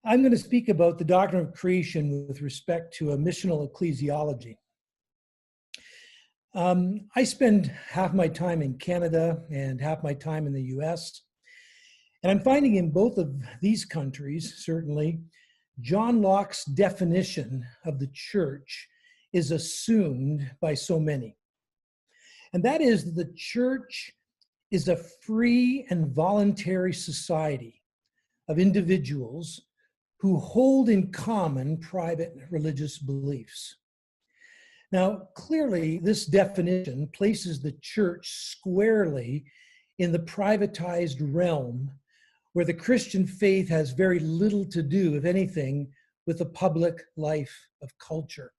I'm going to speak about the doctrine of creation with respect to a missional ecclesiology. I spend half my time in Canada and half my time in the US. And I'm finding in both of these countries, certainly, John Locke's definition of the church is assumed by so many. And that is that the church is a free and voluntary society of individuals who hold in common private religious beliefs. Now, clearly, this definition places the church squarely in the privatized realm where the Christian faith has very little to do, if anything, with the public life of culture.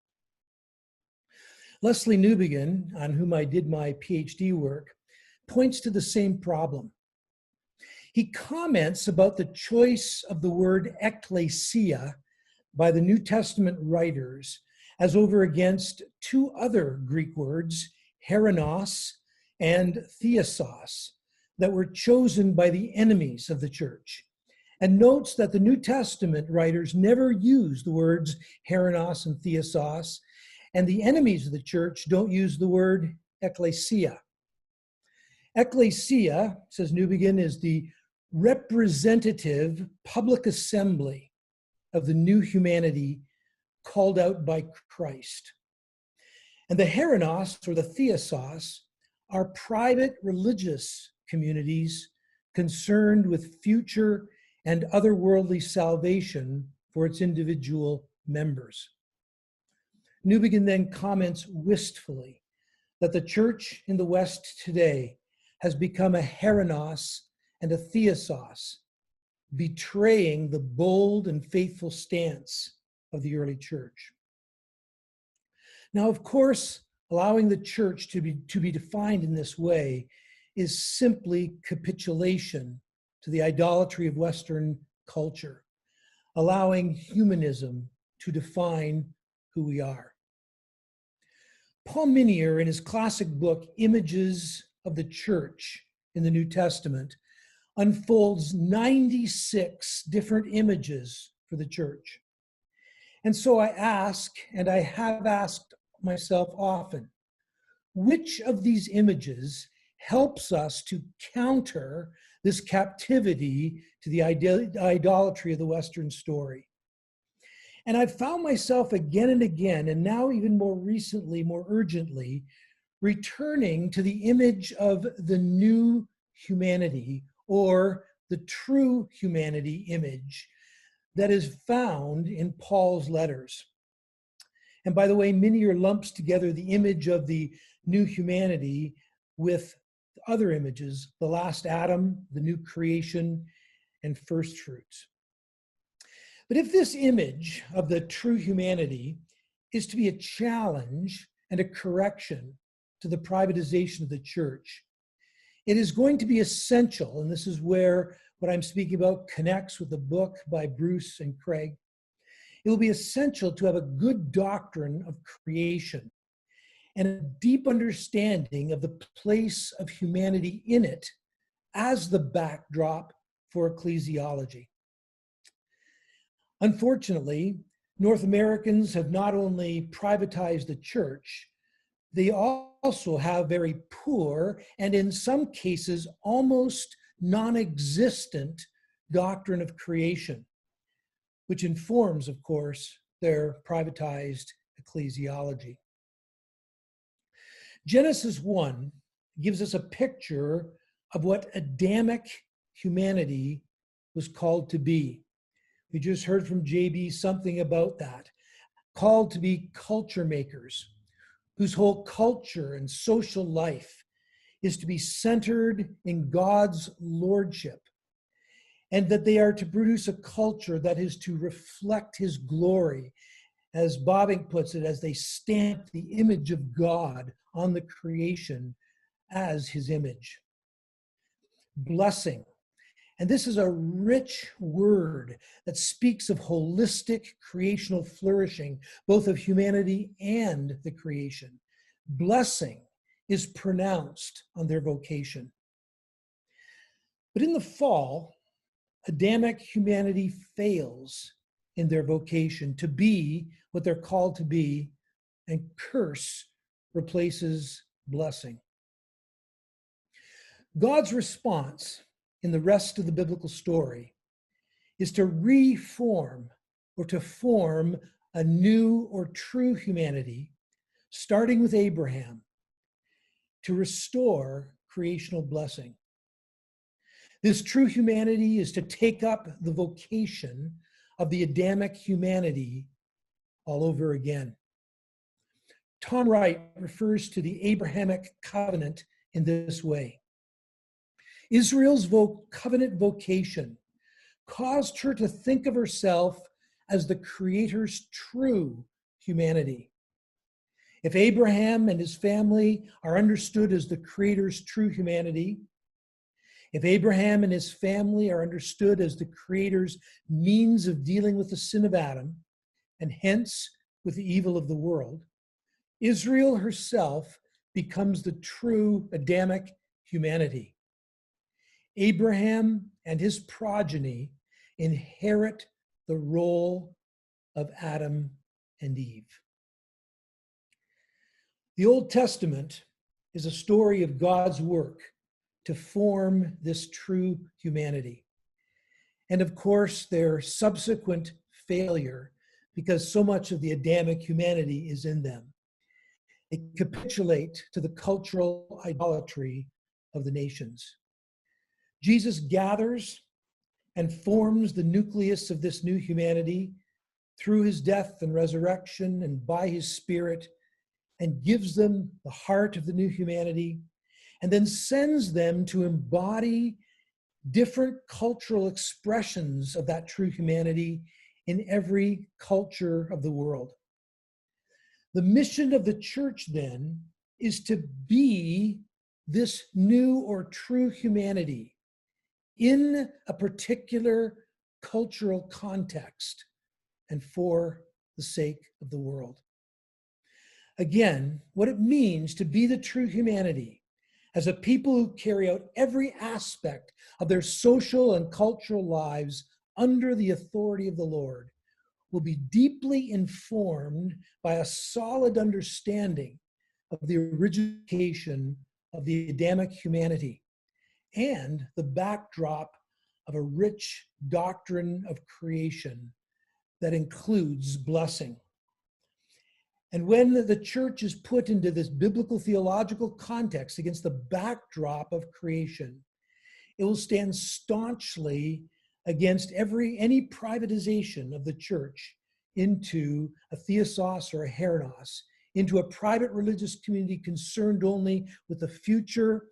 Leslie Newbegin, on whom I did my PhD work, points to the same problem. He comments about the choice of the word ecclesia by the New Testament writers as over against two other Greek words, herenos and theosos, that were chosen by the enemies of the church, and notes that the New Testament writers never use the words herenos and theosos, and the enemies of the church don't use the word ecclesia. Ecclesia, says Newbegin, is the representative public assembly of the new humanity called out by Christ. And the herenos, or the theosos, are private religious communities concerned with future and otherworldly salvation for its individual members. Newbegin then comments wistfully that the church in the West today has become a herenos and a theosos, betraying the bold and faithful stance of the early church. Now, of course, allowing the church to be defined in this way is simply capitulation to the idolatry of Western culture, allowing humanism to define who we are. Paul Minier, in his classic book, Images of the Church in the New Testament, unfolds 96 different images for the church. And so I ask, and I have asked myself often, which of these images helps us to counter this captivity to the idolatry of the Western story? And I've found myself again and again, and now even more recently, more urgently, returning to the image of the new humanity, or the true humanity image that is found in Paul's letters. And by the way, Minier lumps together the image of the new humanity with other images, the last Adam, the new creation, and first fruits. But if this image of the true humanity is to be a challenge and a correction to the privatization of the church, it is going to be essential, and this is where what I'm speaking about connects with the book by Bruce and Craig. It will be essential to have a good doctrine of creation and a deep understanding of the place of humanity in it as the backdrop for ecclesiology. Unfortunately, North Americans have not only privatized the church, they also have very poor and in some cases almost non-existent doctrine of creation, which informs, of course, their privatized ecclesiology. Genesis 1 gives us a picture of what Adamic humanity was called to be. We just heard from JB something about that. Called to be culture makers, whose whole culture and social life is to be centered in God's lordship, and that they are to produce a culture that is to reflect his glory, as Bobbing puts it, as they stamp the image of God on the creation as his image. Blessing. And this is a rich word that speaks of holistic creational flourishing, both of humanity and the creation. Blessing is pronounced on their vocation. But in the fall, Adamic humanity fails in their vocation to be what they're called to be, and curse replaces blessing. God's response in the rest of the biblical story is to reform or to form a new or true humanity, starting with Abraham, to restore creational blessing. This true humanity is to take up the vocation of the Adamic humanity all over again. Tom Wright refers to the Abrahamic covenant in this way. Israel's covenant vocation caused her to think of herself as the Creator's true humanity. If Abraham and his family are understood as the Creator's true humanity, if Abraham and his family are understood as the Creator's means of dealing with the sin of Adam, and hence with the evil of the world, Israel herself becomes the true Adamic humanity. Abraham and his progeny inherit the role of Adam and Eve. The Old Testament is a story of God's work to form this true humanity. And of course, their subsequent failure, because so much of the Adamic humanity is in them. They capitulate to the cultural idolatry of the nations. Jesus gathers and forms the nucleus of this new humanity through his death and resurrection and by his Spirit, and gives them the heart of the new humanity, and then sends them to embody different cultural expressions of that true humanity in every culture of the world. The mission of the church then is to be this new or true humanity in a particular cultural context and for the sake of the world. Again, what it means to be the true humanity as a people who carry out every aspect of their social and cultural lives under the authority of the Lord will be deeply informed by a solid understanding of the origination of the Adamic humanity and the backdrop of a rich doctrine of creation that includes blessing. And when the church is put into this biblical theological context against the backdrop of creation, it will stand staunchly against any privatization of the church into a theosos or a hieros, into a private religious community concerned only with the future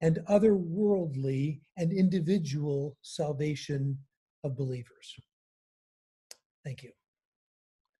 and otherworldly and individual salvation of believers. Thank you.